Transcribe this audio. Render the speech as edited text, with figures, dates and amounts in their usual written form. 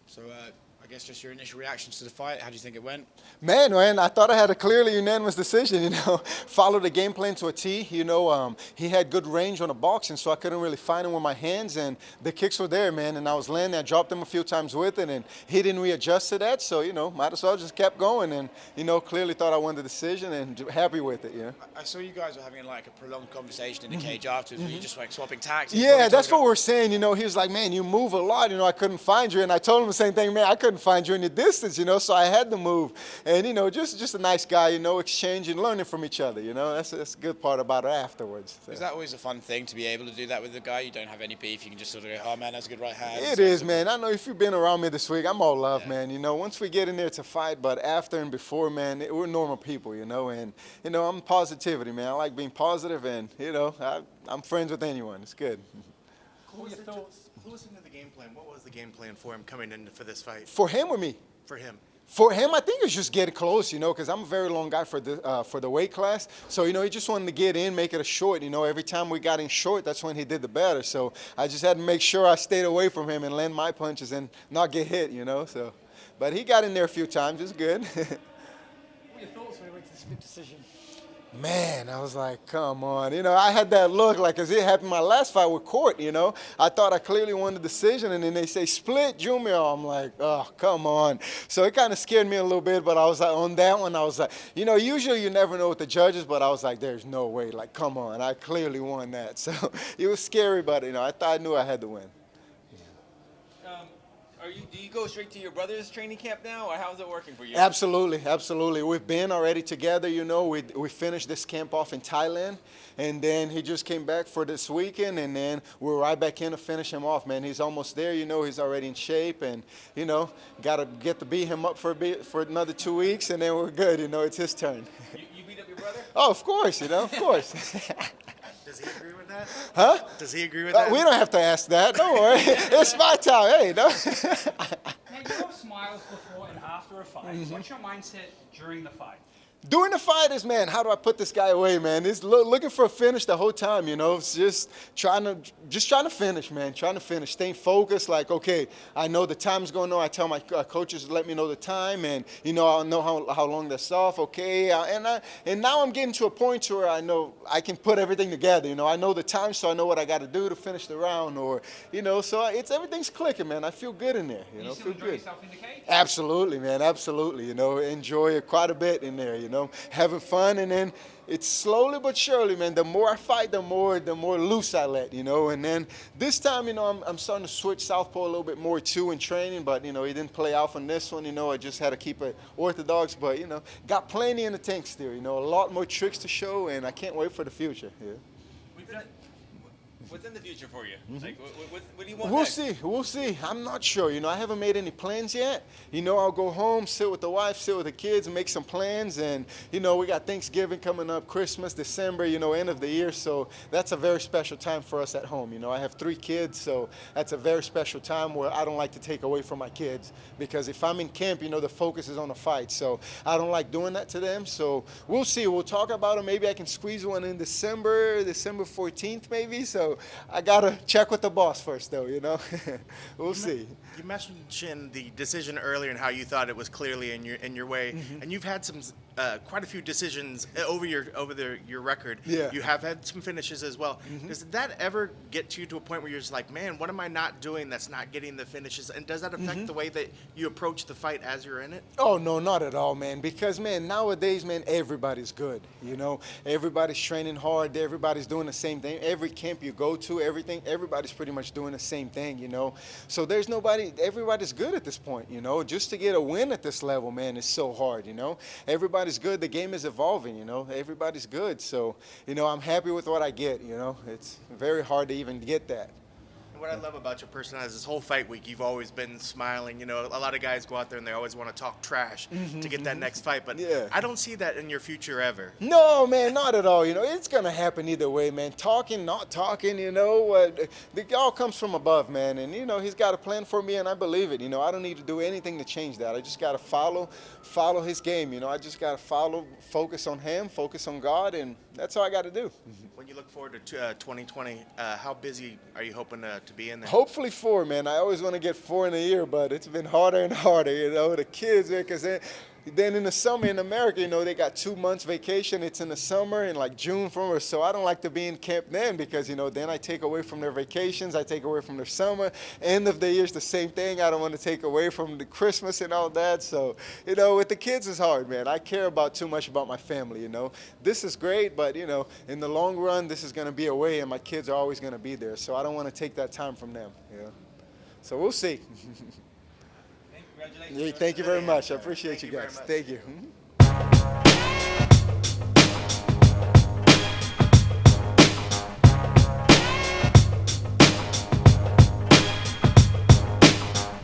So I guess just your initial reactions to the fight. How do you think it went? Man, I thought I had a clearly unanimous decision, Followed the game plan to a T. He had good range on the boxing, so I couldn't really find him with my hands, and the kicks were there, man, and I was landing. I dropped him a few times with it, and he didn't readjust to that, so, might as well just kept going, and, clearly thought I won the decision and happy with it, I saw you guys were having like a prolonged conversation in the cage afterwards. Were you just like swapping tactics? Yeah, that's what we're saying. He was like, man, you move a lot. I couldn't find you. And I told him the same thing, man, I couldn't find you in the distance, so I had to move. And, just a nice guy, exchanging, learning from each other, That's a good part about it afterwards. So. Is that always a fun thing to be able to do that with a guy? You don't have any beef. You can just sort of go, oh, man, that's a good right hand. It is, man. I know if you've been around me this week, I'm all love, man. Once we get in there to fight, but after and before, man, we're normal people, and, I'm positivity, man. I like being positive, and, I'm friends with anyone. It's good. What your thoughts? Clue us into the game plan. What was the game plan for him coming in for this fight? For him or me? For him. For him, I think it's just get close, because I'm a very long guy for the weight class. So, he just wanted to get in, make it a short. Every time we got in short, that's when he did the better. So I just had to make sure I stayed away from him and land my punches and not get hit, So, but he got in there a few times. It's good. What were your thoughts when he went to the split decision? Man, I was like, come on. I had that look like as it happened my last fight with Court, I thought I clearly won the decision, and then they say split Junior. I'm like, oh, come on. So it kind of scared me a little bit, but I was like, on that one, I was like, usually you never know with the judges, but I was like, there's no way. Like, come on. I clearly won that. So it was scary, but, I knew I had to win. Do you go straight to your brother's training camp now, or how's it working for you? Absolutely. We've been already together, We finished this camp off in Thailand, and then he just came back for this weekend, and then we're right back in to finish him off, man. He's almost there, He's already in shape, and, got to get to beat him up for another 2 weeks, and then we're good, It's his turn. You beat up your brother? Oh, of course, of course. Does he agree with that? Huh? Does he agree with that? We don't have to ask that. Don't worry. It's my time. Hey, no. Now, you have smiles before and after a fight. What's your mindset during the fight? During the fight is, man, how do I put this guy away, man? It's looking for a finish the whole time, It's just trying to finish, man. Trying to finish, staying focused. Like, okay, I know the time's going on. I tell my coaches to let me know the time, and I'll know how long that's off. Okay, and now I'm getting to a point where I know I can put everything together. I know the time, so I know what I got to do to finish the round, or so everything's clicking, man. I feel good in there. You still enjoy yourself in the cage? Absolutely, man. Absolutely. Enjoy it quite a bit in there. Having fun, and then it's slowly but surely, man. The more I fight, the more loose I let, And then this time, I'm starting to switch southpaw a little bit more too in training, but it didn't play out on this one. I just had to keep it orthodox, but got plenty in the tank still. A lot more tricks to show, and I can't wait for the future. Yeah. What's in the future for you? Like, what do you want We'll next? We'll see. I'm not sure. I haven't made any plans yet. I'll go home, sit with the wife, sit with the kids, and make some plans. And, we got Thanksgiving coming up, Christmas, December, end of the year. So that's a very special time for us at home. I have 3 kids, so that's a very special time where I don't like to take away from my kids. Because if I'm in camp, the focus is on the fight. So I don't like doing that to them. So we'll see. We'll talk about it. Maybe I can squeeze one in December 14th maybe. So I got to check with the boss first, though, We'll see. You mentioned the decision earlier and how you thought it was clearly in your way, and you've had some quite a few decisions over your record. Yeah. You have had some finishes as well. Does that ever get you to a point where you're just like, man, what am I not doing that's not getting the finishes? And does that affect the way that you approach the fight as you're in it? Oh, no, not at all, man. Because, man, nowadays, man, everybody's good, Everybody's training hard. Everybody's doing the same thing. Every camp you go to, everybody's pretty much doing the same thing, So there's everybody's good at this point, Just to get a win at this level, man, is so hard, Everybody's good. The game is evolving, Everybody's good. So, I'm happy with what I get, It's very hard to even get that. What I love about your personality is this whole fight week, you've always been smiling. A lot of guys go out there and they always want to talk trash to get that next fight. But Yeah. I don't see that in your future ever. No, man, not at all. It's going to happen either way, man. Talking, not talking, it all comes from above, man. And, he's got a plan for me, and I believe it. I don't need to do anything to change that. I just got to follow his game. I just got to focus on him, focus on God, and that's all I got to do. When you look forward to 2020, how busy are you hoping to be in there? Hopefully 4, man. I always want to get 4 in a year, but it's been harder and harder, the kids, because then in the summer in America, they got 2 months vacation. It's in the summer in like June forward. So I don't like to be in camp then because, then I take away from their vacations. I take away from their summer. End of the year is the same thing. I don't want to take away from the Christmas and all that. So, with the kids it's hard, man. I care about too much about my family, This is great, but, in the long run, this is going to be away and my kids are always going to be there. So I don't want to take that time from them, So we'll see. Congratulations. Yeah, thank you very much. I appreciate you guys. Thank you.